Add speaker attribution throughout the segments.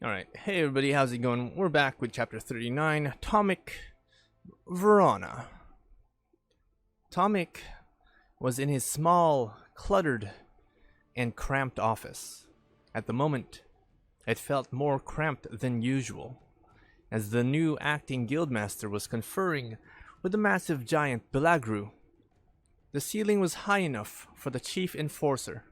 Speaker 1: Alright, hey everybody, how's it going? We're back with chapter 39, Atomic Verona. Tomic was in his small, cluttered, and cramped office. At the moment, it felt more cramped than usual, as the new acting guildmaster was conferring with the massive giant Belagru. The ceiling was high enough for the chief enforcer,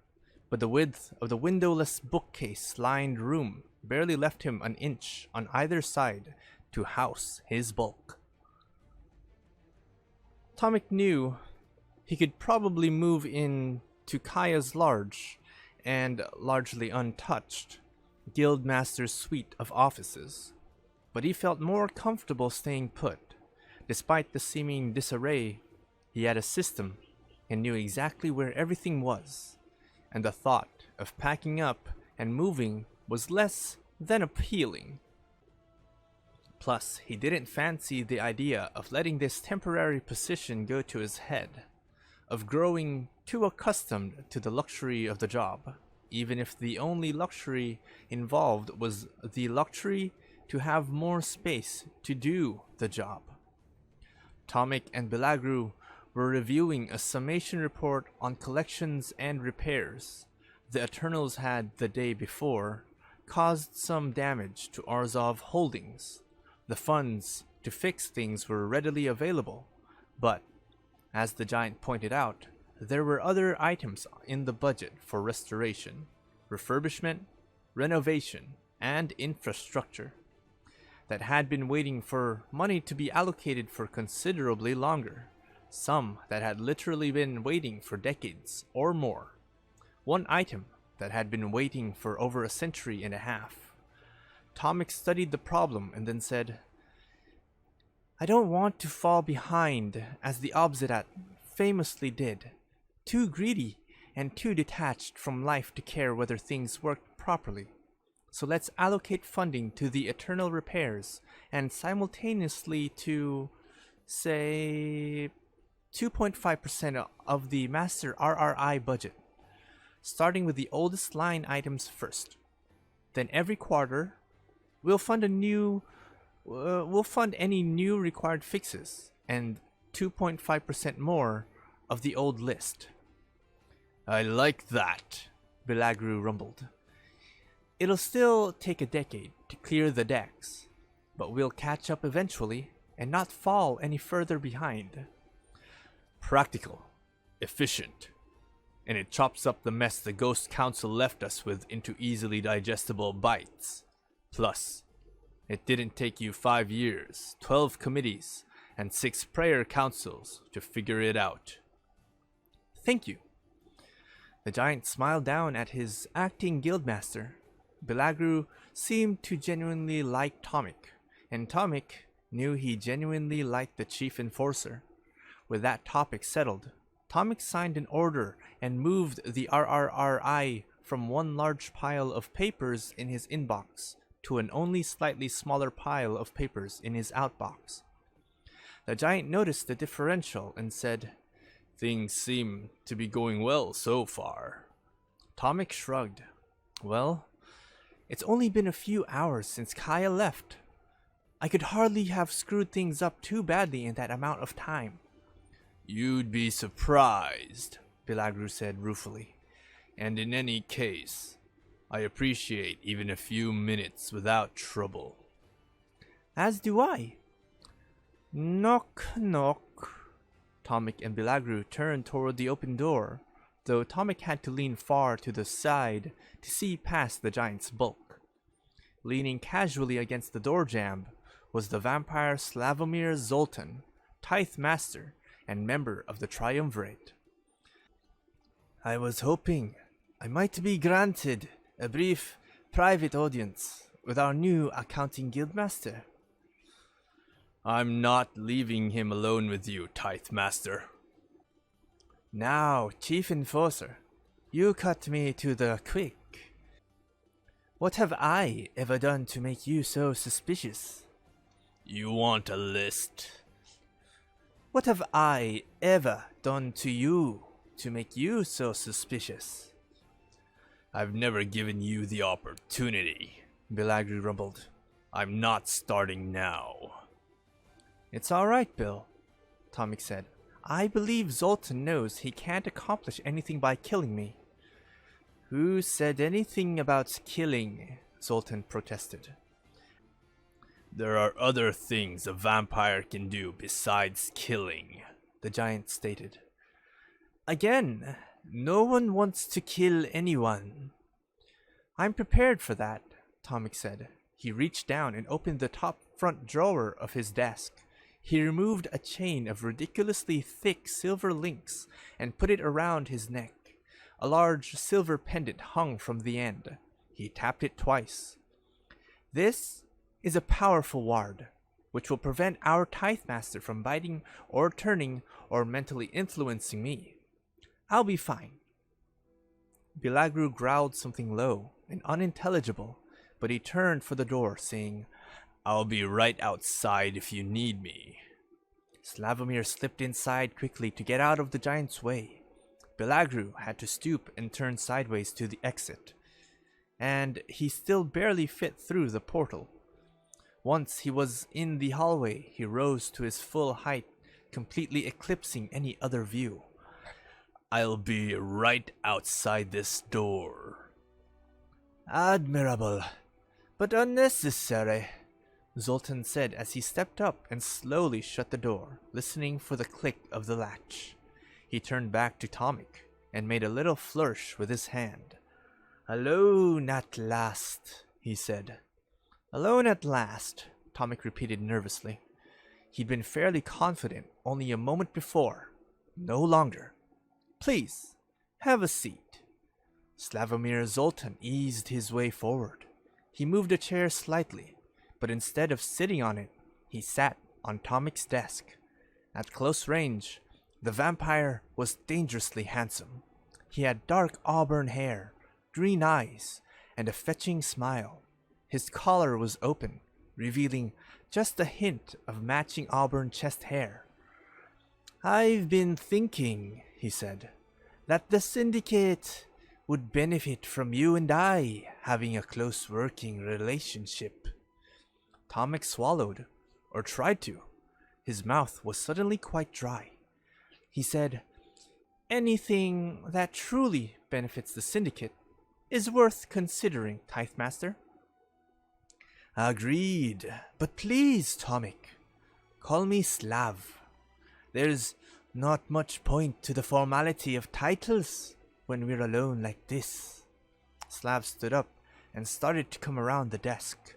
Speaker 1: but the width of the windowless bookcase-lined room barely left him an inch on either side to house his bulk. Tomic knew he could probably move in to Kaya's large and largely untouched guildmaster's suite of offices, but he felt more comfortable staying put. Despite the seeming disarray, he had a system and knew exactly where everything was, and the thought of packing up and moving was less than appealing. Plus, he didn't fancy the idea of letting this temporary position go to his head, of growing too accustomed to the luxury of the job, even if the only luxury involved was the luxury to have more space to do the job. Tomic and Belagru were reviewing a summation report on collections and repairs the Eternals had the day before caused some damage to Arzov Holdings. The funds to fix things were readily available, but, as the giant pointed out, there were other items in the budget for restoration, refurbishment, renovation, and infrastructure that had been waiting for money to be allocated for considerably longer, some that had literally been waiting for decades or more. One item that had been waiting for over a century and a half. Tomic studied the problem and then said, "I don't want to fall behind as the Obsidat famously did. Too greedy and too detached from life to care whether things worked properly. So let's allocate funding to the eternal repairs and simultaneously to, say, 2.5% of the Master RRI budget, starting with the oldest line items first. Then every quarter, we'll fund any new required fixes, and 2.5% more of the old list." "I like that," Belagru rumbled. "It'll still take a decade to clear the decks, but we'll catch up eventually and not fall any further behind. Practical, efficient, and it chops up the mess the Ghost Council left us with into easily digestible bites. Plus, it didn't take you 5 years, 12 committees, and 6 prayer councils to figure it out." "Thank you." The giant smiled down at his acting guildmaster. Belagru seemed to genuinely like Tomic, and Tomic knew he genuinely liked the chief enforcer. With that topic settled, Tomic signed an order and moved the RRRI from one large pile of papers in his inbox to an only slightly smaller pile of papers in his outbox. The giant noticed the differential and said, "Things seem to be going well so far." Tomic shrugged. "Well, it's only been a few hours since Kaya left. I could hardly have screwed things up too badly in that amount of time." "You'd be surprised," Belagru said ruefully. "And in any case, I appreciate even a few minutes without trouble." "As do I." Knock, knock. Tomic and Belagru turned toward the open door, though Tomic had to lean far to the side to see past the giant's bulk. Leaning casually against the door jamb was the vampire Slavomir Zoltan, Tithe Master and member of the Triumvirate. "I was hoping I might be granted a brief private audience with our new accounting guildmaster." "I'm not leaving him alone with you, Tithe Master." "Now, Chief Enforcer, you cut me to the quick. What have I ever done to make you so suspicious?" "You want a list?" "What have I ever done to you to make you so suspicious?" "I've never given you the opportunity." Belagru rumbled. I'm not starting now. It's alright, Bill, Tomek said. I believe Zoltan knows he can't accomplish anything by killing me. Who said anything about killing? Zoltan protested. There are other things a vampire can do besides killing, the giant stated. Again, no one wants to kill anyone. I'm prepared for that, Tomek said. He reached down and opened the top front drawer of his desk. He removed a chain of ridiculously thick silver links and put it around his neck. A large silver pendant hung from the end. He tapped it twice. This is a powerful ward, which will prevent our Tithe Master from biting or turning or mentally influencing me. I'll be fine. Belagru growled something low and unintelligible, but he turned for the door, saying, I'll be right outside if you need me. Slavomir slipped inside quickly to get out of the giant's way. Belagru had to stoop and turn sideways to the exit, and he still barely fit through the portal. Once he was in the hallway, he rose to his full height, completely eclipsing any other view. I'll be right outside this door. Admirable, but unnecessary, Zoltan said as he stepped up and slowly shut the door, listening for the click of the latch. He turned back to Tomek and made a little flourish with his hand. Alone at last, he said. Alone at last, Tomek repeated nervously. He'd been fairly confident only a moment before. No longer. Please, have a seat. Slavomir Zoltan eased his way forward. He moved a chair slightly, but instead of sitting on it, he sat on Tomek's desk. At close range, the vampire was dangerously handsome. He had dark auburn hair, green eyes, and a fetching smile. His collar was open, revealing just a hint of matching auburn chest hair. I've been thinking, he said, that the Syndicate would benefit from you and I having a close working relationship. Tomek swallowed, or tried to. His mouth was suddenly quite dry. He said, anything that truly benefits the Syndicate is worth considering, Tithe Master. Agreed, but please, Tomek, call me Slav. There's not much point to the formality of titles when we're alone like this. Slav stood up and started to come around the desk.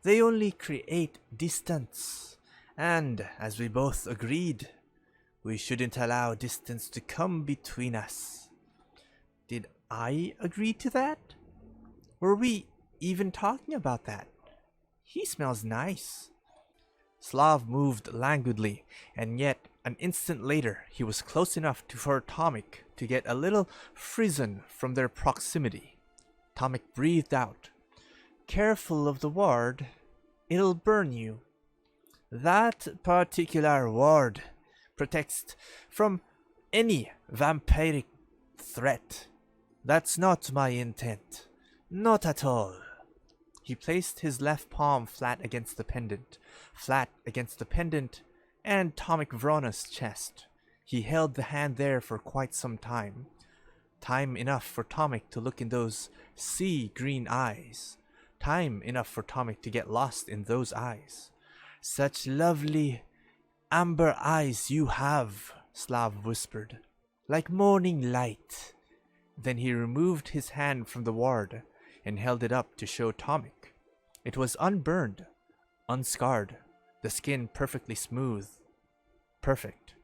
Speaker 1: They only create distance, and as we both agreed, we shouldn't allow distance to come between us. Did I agree to that? Were we even talking about that? He smells nice. Slav moved languidly, and yet an instant later he was close enough for Tomek to get a little frisson from their proximity. Tomek breathed out. Careful of the ward, it'll burn you. That particular ward protects from any vampiric threat. That's not my intent. Not at all. He placed his left palm flat against the pendant, and Tomek Vrona's chest. He held the hand there for quite some time. Time enough for Tomek to look in those sea-green eyes. Time enough for Tomek to get lost in those eyes. Such lovely amber eyes you have, Slav whispered, like morning light. Then he removed his hand from the ward and held it up to show Tomek. It was unburned, unscarred, the skin perfectly smooth. Perfect.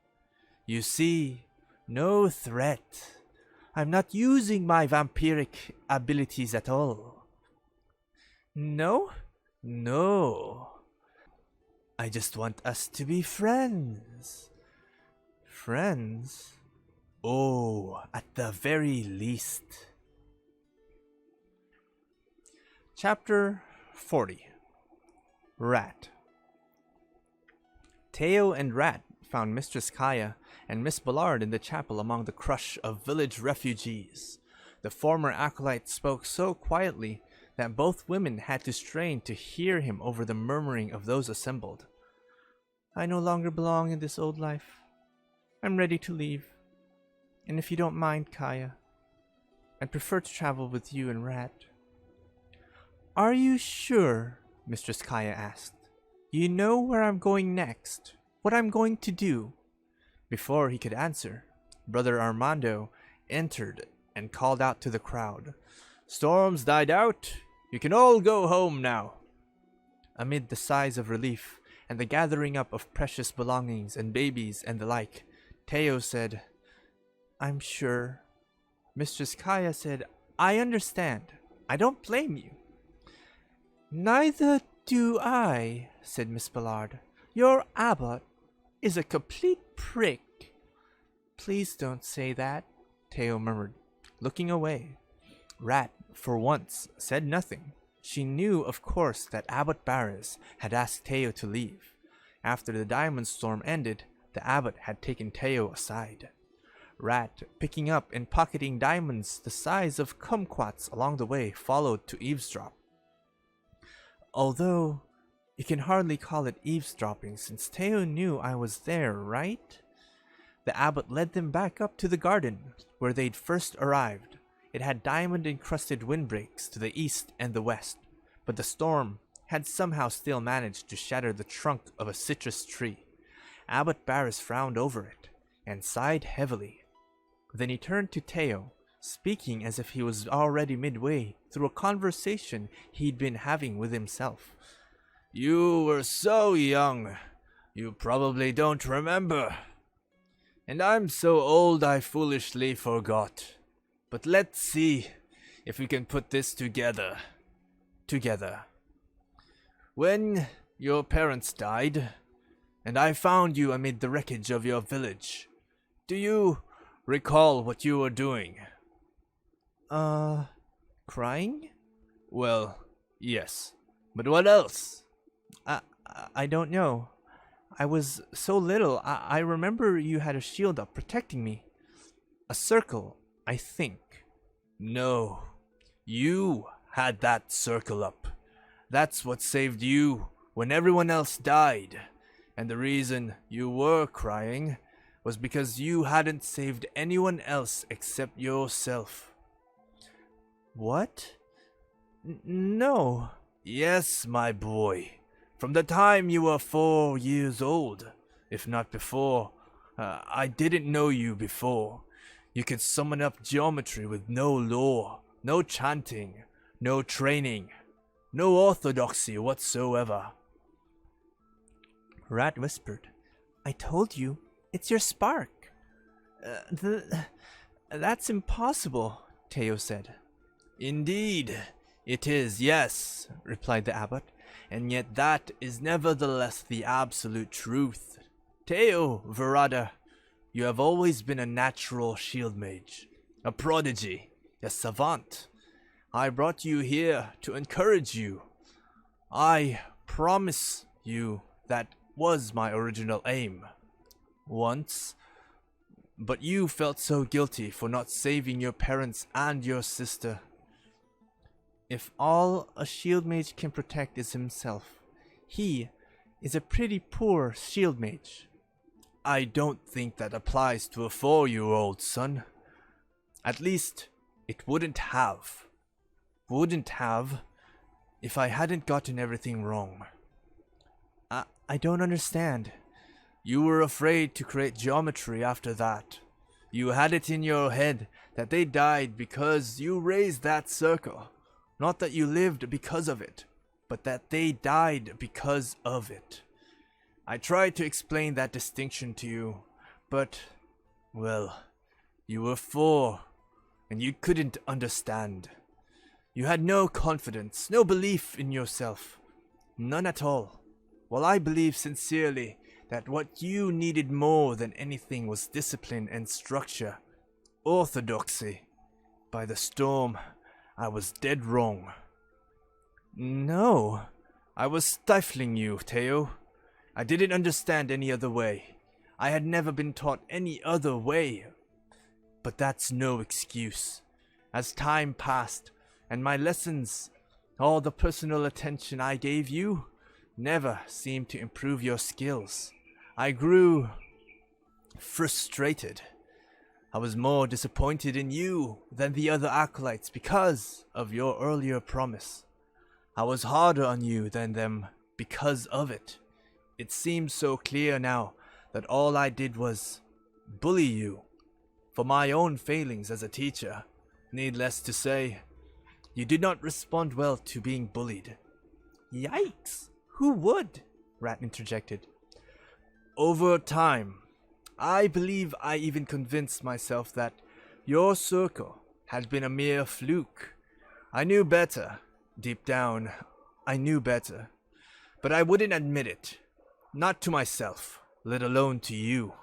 Speaker 1: You see, no threat. I'm not using my vampiric abilities at all. No? No. I just want us to be friends. Friends? Oh, at the very least. Chapter 40. Rat. Teo and Rat found Mistress Kaya and Miss Ballard in the chapel among the crush of village refugees. The former acolyte spoke so quietly that both women had to strain to hear him over the murmuring of those assembled. I no longer belong in this old life. I'm ready to leave. And if you don't mind, Kaya, I'd prefer to travel with you and Rat. Are you sure? Mistress Kaya asked. You know where I'm going next, what I'm going to do. Before he could answer, Brother Armando entered and called out to the crowd. Storms died out. You can all go home now. Amid the sighs of relief and the gathering up of precious belongings and babies and the like, Teo said, I'm sure. Mistress Kaya said, I understand. I don't blame you. Neither do I, said Miss Ballard. Your abbot is a complete prick. Please don't say that, Teo murmured, looking away. Rat, for once, said nothing. She knew, of course, that Abbot Barras had asked Teo to leave. After the diamond storm ended, the abbot had taken Teo aside. Rat, picking up and pocketing diamonds the size of kumquats along the way, followed to eavesdrop. Although, you can hardly call it eavesdropping since Teo knew I was there, right? The abbot led them back up to the garden where they'd first arrived. It had diamond-encrusted windbreaks to the east and the west, but the storm had somehow still managed to shatter the trunk of a citrus tree. Abbot Barras frowned over it and sighed heavily. Then he turned to Teo, speaking as if he was already midway through a conversation he'd been having with himself. You were so young, you probably don't remember. And I'm so old I foolishly forgot. But let's see if we can put this together. When your parents died, and I found you amid the wreckage of your village, do you recall what you were doing? Crying? Well, yes. But what else? I don't know. I was so little. I remember you had a shield up protecting me. A circle, I think. No. You had that circle up. That's what saved you when everyone else died. And the reason you were crying was because you hadn't saved anyone else except yourself. What? No. Yes, my boy. From the time you were 4 years old, if not before. I didn't know you before. You could summon up geometry with no lore, no chanting, no training, no orthodoxy whatsoever. Rat whispered, I told you, it's your spark. That's impossible, Teo said. Indeed, it is, yes, replied the abbot, and yet that is nevertheless the absolute truth. Teo, Verada, you have always been a natural shield mage, a prodigy, a savant. I brought you here to encourage you. I promise you that was my original aim. Once. But you felt so guilty for not saving your parents and your sister. If all a shield mage can protect is himself, he is a pretty poor shield mage. I don't think that applies to a 4-year-old, son. At least, it wouldn't have. Wouldn't have if I hadn't gotten everything wrong. I don't understand. You were afraid to create geometry after that. You had it in your head that they died because you raised that circle. Not that you lived because of it, but that they died because of it. I tried to explain that distinction to you, but, well, you were 4, and you couldn't understand. You had no confidence, no belief in yourself. None at all. While I believe sincerely that what you needed more than anything was discipline and structure, orthodoxy. By the storm, I was dead wrong. No, I was stifling you, Teo. I didn't understand any other way. I had never been taught any other way. But that's no excuse. As time passed, and my lessons All the personal attention I gave you never seemed to improve your skills. I grew frustrated. I was more disappointed in you than the other acolytes because of your earlier promise. I was harder on you than them because of it. It seems so clear now that all I did was bully you for my own failings as a teacher. Needless to say, you did not respond well to being bullied.
Speaker 2: Yikes! Who would? Rat interjected.
Speaker 1: Over time, I believe I even convinced myself that your circle had been a mere fluke. I knew better. Deep down, I knew better. But I wouldn't admit it. Not to myself, let alone to you.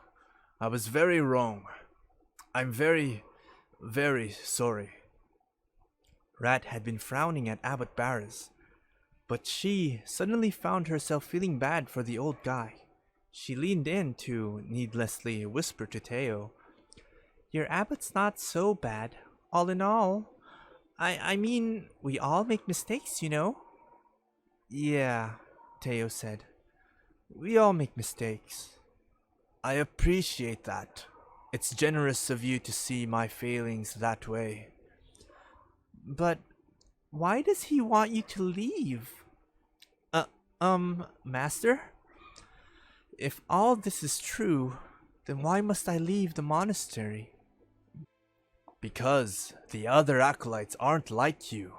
Speaker 1: I was very wrong. I'm very, very sorry.
Speaker 2: Rat had been frowning at Abbot Barras, but she suddenly found herself feeling bad for the old guy. She leaned in to needlessly whisper to Teo, "Your abbot's not so bad, all in all. I mean, we all make mistakes, you know."
Speaker 1: "Yeah," Teo said. "We all make mistakes. I appreciate that. It's generous of you to see my failings that way."
Speaker 2: "But why does he want you to leave?" Master? If all this is true, then why must I leave the monastery?"
Speaker 1: "Because the other acolytes aren't like you.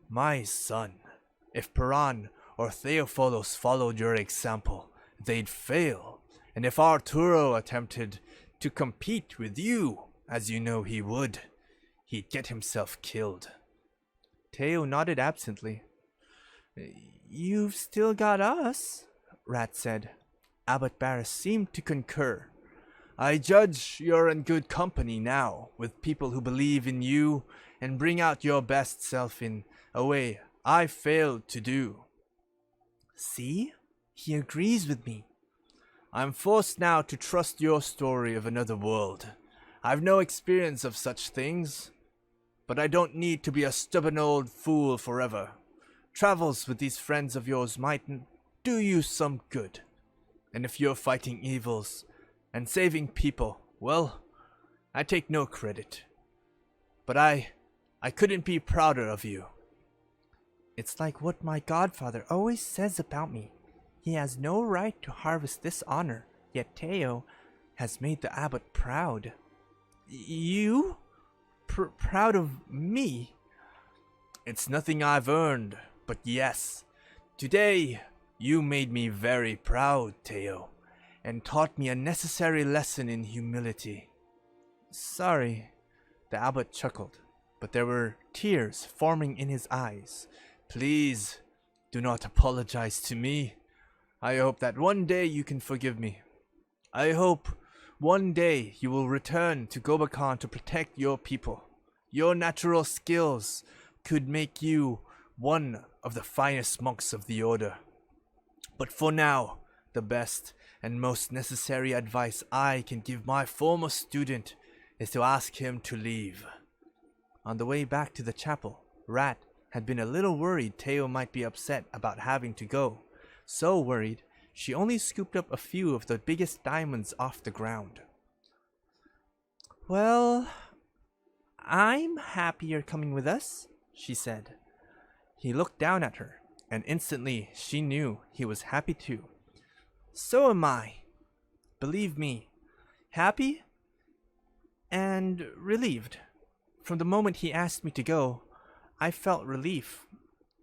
Speaker 1: My son, if Paran or Theophilos followed your example, they'd fail. And if Arturo attempted to compete with you, as you know he would, he'd get himself killed."
Speaker 2: Teo nodded absently. "You've still got us," Rat said.
Speaker 1: Abbot Barras seemed to concur. "I judge you're in good company now, with people who believe in you and bring out your best self in a way I failed to do."
Speaker 2: "See? He agrees with me."
Speaker 1: "I'm forced now to trust your story of another world. I've no experience of such things, but I don't need to be a stubborn old fool forever. Travels with these friends of yours might do you some good. And if you're fighting evils and saving people, well, I take no credit. But I couldn't be prouder of you."
Speaker 2: "It's like what my godfather always says about me. He has no right to harvest this honor, yet Teo has made the abbot proud."
Speaker 1: "You? Proud of me?" "It's nothing I've earned, but yes, today you made me very proud, Teo, and taught me a necessary lesson in humility."
Speaker 2: "Sorry," the abbot chuckled, but there were tears forming in his eyes.
Speaker 1: "Please, do not apologize to me. I hope that one day you can forgive me. I hope one day you will return to Gobakan to protect your people. Your natural skills could make you one of the finest monks of the order. But for now, the best and most necessary advice I can give my former student is to ask him to leave."
Speaker 2: On the way back to the chapel, Rat had been a little worried Teo might be upset about having to go. So worried, she only scooped up a few of the biggest diamonds off the ground. "Well, I'm happy you're coming with us," she said. He looked down at her, and instantly she knew he was happy too. "So am I. Believe me, happy and relieved. From the moment he asked me to go, I felt relief.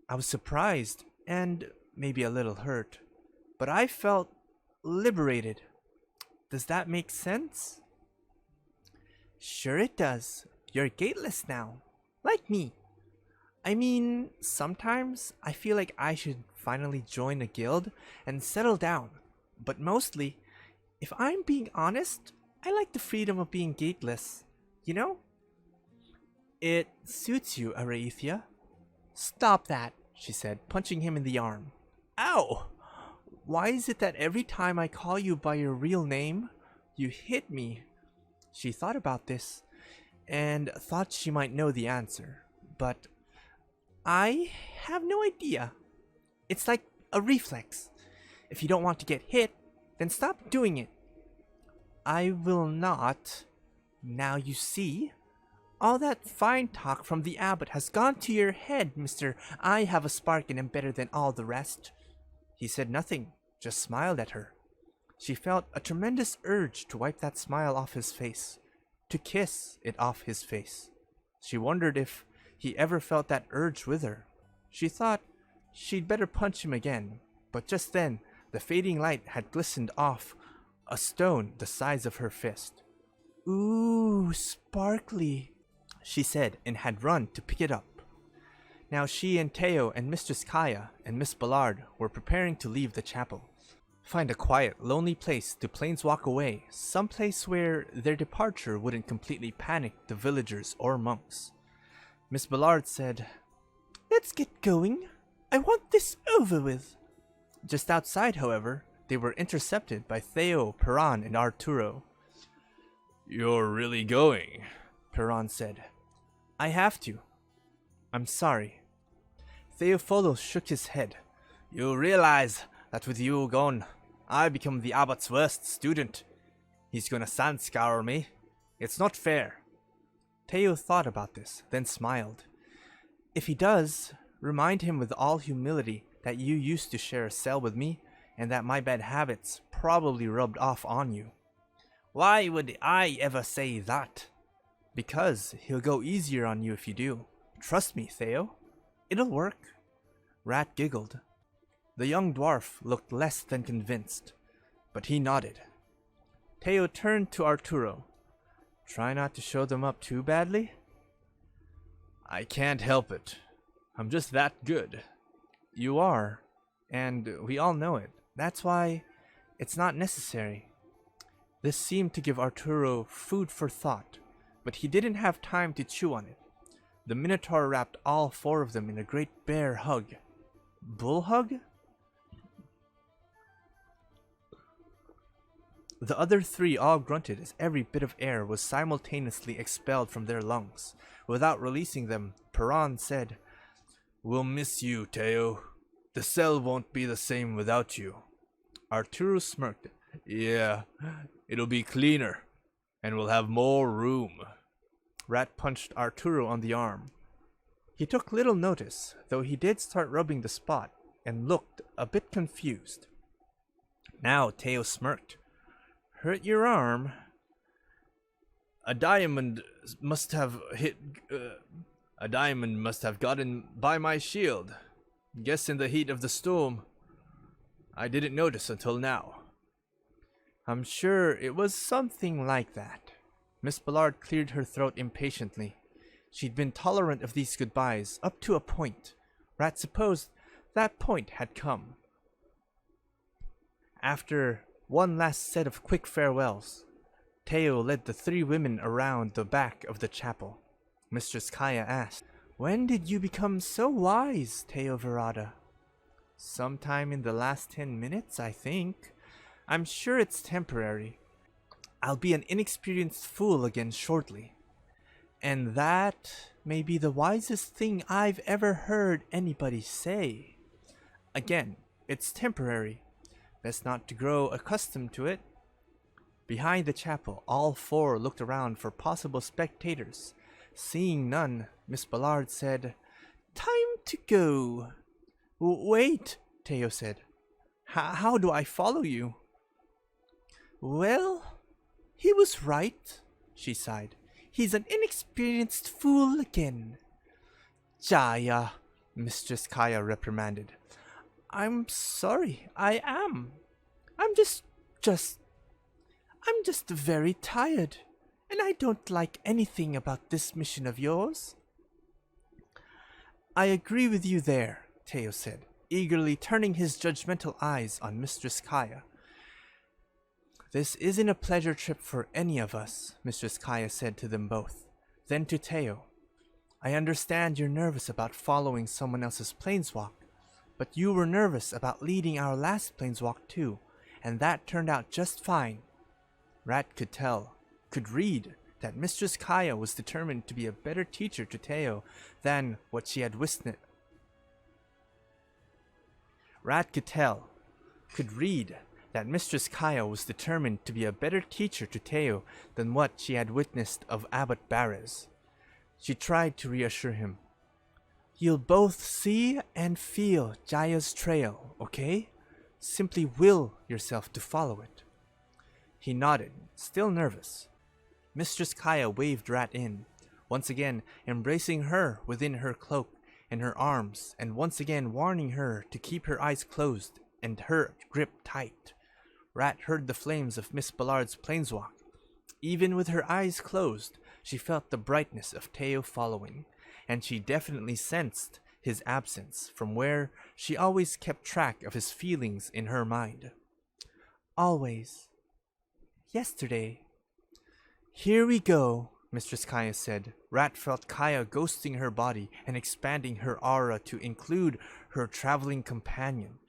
Speaker 2: I was surprised and maybe a little hurt, but I felt liberated. Does that make sense?" "Sure it does. You're gateless now, like me. I mean, sometimes I feel like I should finally join a guild and settle down, but mostly, if I'm being honest, I like the freedom of being gateless, you know?" "It suits you, Araethia." "Stop that," she said, punching him in the arm. "Ow! Why is it that every time I call you by your real name, you hit me?" She thought about this, and thought she might know the answer, but "I have no idea. It's like a reflex. If you don't want to get hit, then stop doing it. I will not. Now you see. All that fine talk from the abbot has gone to your head, Mr. I have a spark and am better than all the rest. He said nothing, just smiled at her. She felt a tremendous urge to wipe that smile off his face, to kiss it off his face. She wondered if he ever felt that urge with her. She thought she'd better punch him again, but just then the fading light had glistened off a stone the size of her fist. Ooh, sparkly, she said, and had run to pick it up. Now she and Teo and Mistress Kaya and Miss Ballard were preparing to leave the chapel. Find a quiet, lonely place to planeswalk away, some place where their departure wouldn't completely panic the villagers or monks. Miss Ballard said, "Let's get going. I want this over with." Just outside, however, they were intercepted by Theo, Perron, and Arturo.
Speaker 1: "You're really going?"
Speaker 2: Perron said. "I have to. I'm sorry." Theophilos shook his head. "You realize that with you gone, I become the abbot's worst student. He's gonna sand scour me. It's not fair." Theo thought about this, then smiled. "If he does, remind him with all humility that you used to share a cell with me, and that my bad habits probably rubbed off on you." "Why would I ever say that?" "Because he'll go easier on you if you do. Trust me, Theo. It'll work." Rat giggled. The young dwarf looked less than convinced, but he nodded. Theo turned to Arturo. "Try not to show them up too badly?"
Speaker 1: "I can't help it. I'm just that good."
Speaker 2: "You are, and we all know it. That's why it's not necessary." This seemed to give Arturo food for thought, but he didn't have time to chew on it. The Minotaur wrapped all four of them in a great bear hug. Bull hug? The other three all grunted as every bit of air was simultaneously expelled from their lungs. Without releasing them, Perron said,
Speaker 1: "We'll miss you, Teo. The cell won't be the same without you."
Speaker 2: Arturo smirked.
Speaker 1: "Yeah, it'll be cleaner, and we'll have more room."
Speaker 2: Rat punched Arturo on the arm. He took little notice, though he did start rubbing the spot, and looked a bit confused. Now Teo smirked. "Hurt your arm?"
Speaker 1: A diamond must have gotten by my shield. Guess in the heat of the storm. I didn't notice until now."
Speaker 2: "I'm sure it was something like that." Miss Ballard cleared her throat impatiently. She'd been tolerant of these goodbyes up to a point. Rat supposed that point had come. After one last set of quick farewells, Teo led the three women around the back of the chapel. Mistress Kaya asked, "When did you become so wise, Teo Verada?" "Sometime in the last 10 minutes, I think. I'm sure it's temporary. I'll be an inexperienced fool again shortly. And that may be the wisest thing I've ever heard anybody say. Again, it's temporary. Best not to grow accustomed to it." Behind the chapel, all four looked around for possible spectators. Seeing none, Miss Ballard said, "Time to go." "Wait," Teo said. How do I follow you?" "Well, he was right," she sighed. "He's an inexperienced fool again." "Jaya," Mistress Kaya reprimanded. "I'm sorry, I am. I'm just very tired, and I don't like anything about this mission of yours." "I agree with you there," Teo said, eagerly turning his judgmental eyes on Mistress Kaya. "This isn't a pleasure trip for any of us," Mistress Kaya said to them both. Then to Teo, "I understand you're nervous about following someone else's planeswalk, but you were nervous about leading our last planeswalk too, and that turned out just fine." Rat could read that Mistress Kaya was determined to be a better teacher to Teo than what she had witnessed. Rat could read that Mistress Kaya was determined to be a better teacher to Teo than what she had witnessed of Abbot Barres. She tried to reassure him. You'll both see and feel Jaya's trail, okay? Simply will yourself to follow it. He nodded, still nervous. Mistress Kaya waved Rat in, once again embracing her within her cloak and her arms, and once again warning her to keep her eyes closed and her grip tight. Rat heard the flames of Miss Ballard's planeswalk. Even with her eyes closed, she felt the brightness of Teo following, and she definitely sensed his absence from where she always kept track of his feelings in her mind. Always. Yesterday. Here we go, Mistress Kaya said. Rat felt Kaya ghosting her body and expanding her aura to include her traveling companion.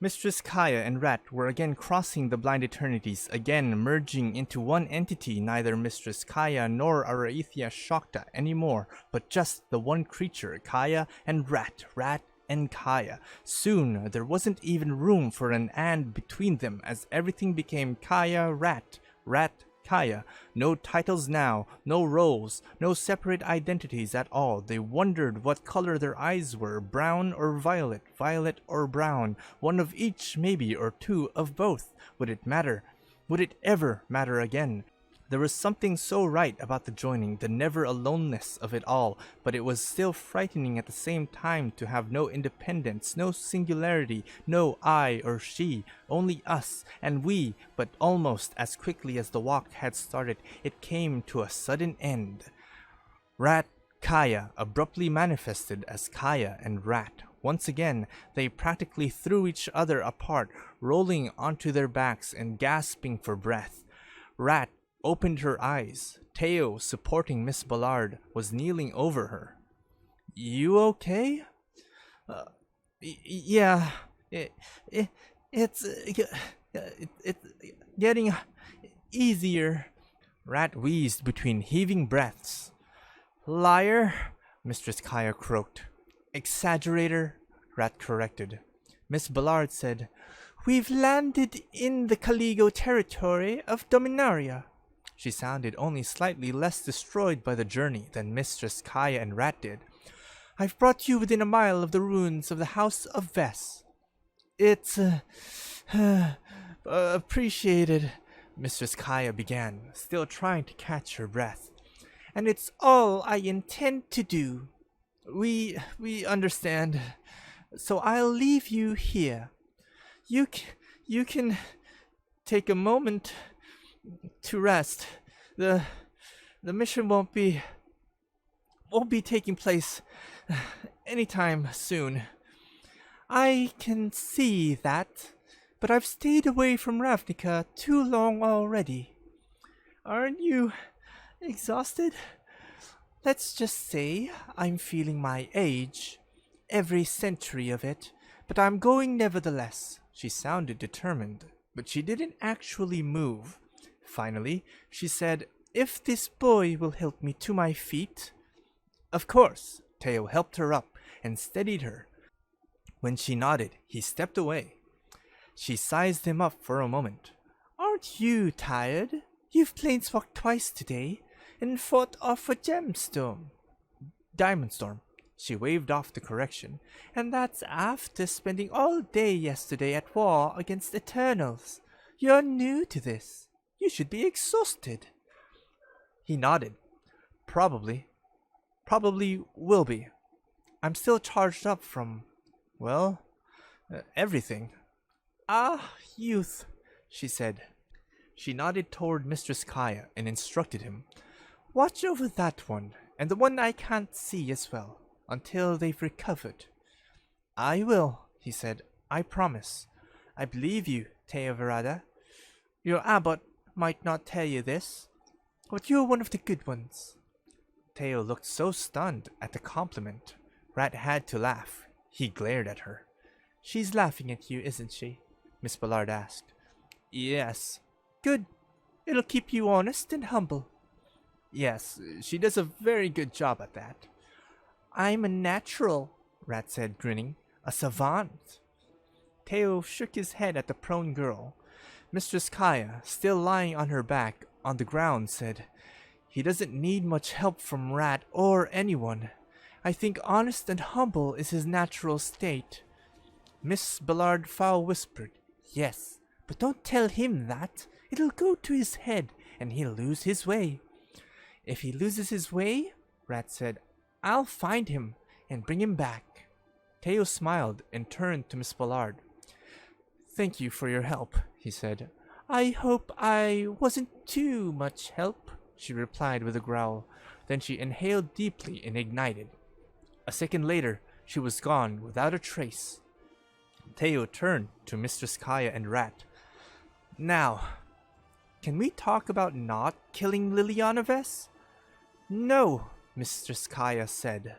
Speaker 2: Mistress Kaya and Rat were again crossing the blind eternities, again merging into one entity, neither Mistress Kaya nor Araethia Shokta anymore, but just the one creature, Kaya and Rat, Rat and Kaya. Soon there wasn't even room for an and between them, as everything became Kaya, Rat, Rat, Kaya. No titles now, no roles, no separate identities at all. They wondered what color their eyes were, brown or violet, violet or brown, one of each maybe, or two of both. Would it matter? Would it ever matter again? There was something so right about the joining, the never aloneness of it all, but it was still frightening at the same time to have no independence, no singularity, no I or she, only us and we. But almost as quickly as the walk had started, it came to a sudden end. Rat Kaya abruptly manifested as Kaya and Rat. Once again, they practically threw each other apart, rolling onto their backs and gasping for breath. Rat opened her eyes. Teo, supporting Miss Ballard, was kneeling over her. You okay? Yeah. It's getting easier. Rat wheezed between heaving breaths. Liar, Mistress Kaya croaked. Exaggerator, Rat corrected. Miss Ballard said, We've landed in the Caligo territory of Dominaria. She sounded only slightly less destroyed by the journey than Mistress Kaya and Rat did. I've brought you within a mile of the ruins of the House of Vess. It's appreciated, Mistress Kaya began, still trying to catch her breath. And it's all I intend to do. We understand. So I'll leave you here. You can take a moment to rest. The mission won't be taking place anytime soon. I can see that, but I've stayed away from Ravnica too long already. Aren't you exhausted? Let's just say I'm feeling my age, every century of it, but I'm going nevertheless. She sounded determined, but she didn't actually move. Finally, she said, If this boy will help me to my feet. Of course, Teo helped her up and steadied her. When she nodded, he stepped away. She sized him up for a moment. Aren't you tired? You've planeswalked twice today and fought off a gemstone. Diamond Storm. She waved off the correction. And that's after spending all day yesterday at war against Eternals. You're new to this. You should be exhausted. He nodded. Probably will be. I'm still charged up from, everything. Ah, youth, she said. She nodded toward Mistress Kaya and instructed him. Watch over that one, and the one I can't see as well, until they've recovered. I will, he said. I promise. I believe you, Teo Verada. Your abbot might not tell you this, but you're one of the good ones. Teo looked so stunned at the compliment. Rat had to laugh. He glared at her. She's laughing at you, isn't she? Miss Ballard asked. Yes. Good. It'll keep you honest and humble. Yes, she does a very good job at that. I'm a natural, Rat said, grinning. A savant. Teo shook his head at the prone girl. Mistress Kaya, still lying on her back on the ground, said, "He doesn't need much help from Rat or anyone. I think honest and humble is his natural state." Miss Ballard Fowl whispered, "Yes, but don't tell him that. It'll go to his head, and he'll lose his way." "If he loses his way," Rat said, "I'll find him and bring him back." Teo smiled and turned to Miss Ballard. "Thank you for your help," he said. "I hope I wasn't too much help," she replied with a growl. Then she inhaled deeply and ignited. A second later, she was gone without a trace. Teo turned to Mistress Kaya and Rat. "Now, can we talk about not killing Liliana Vess?" "No," Mistress Kaya said.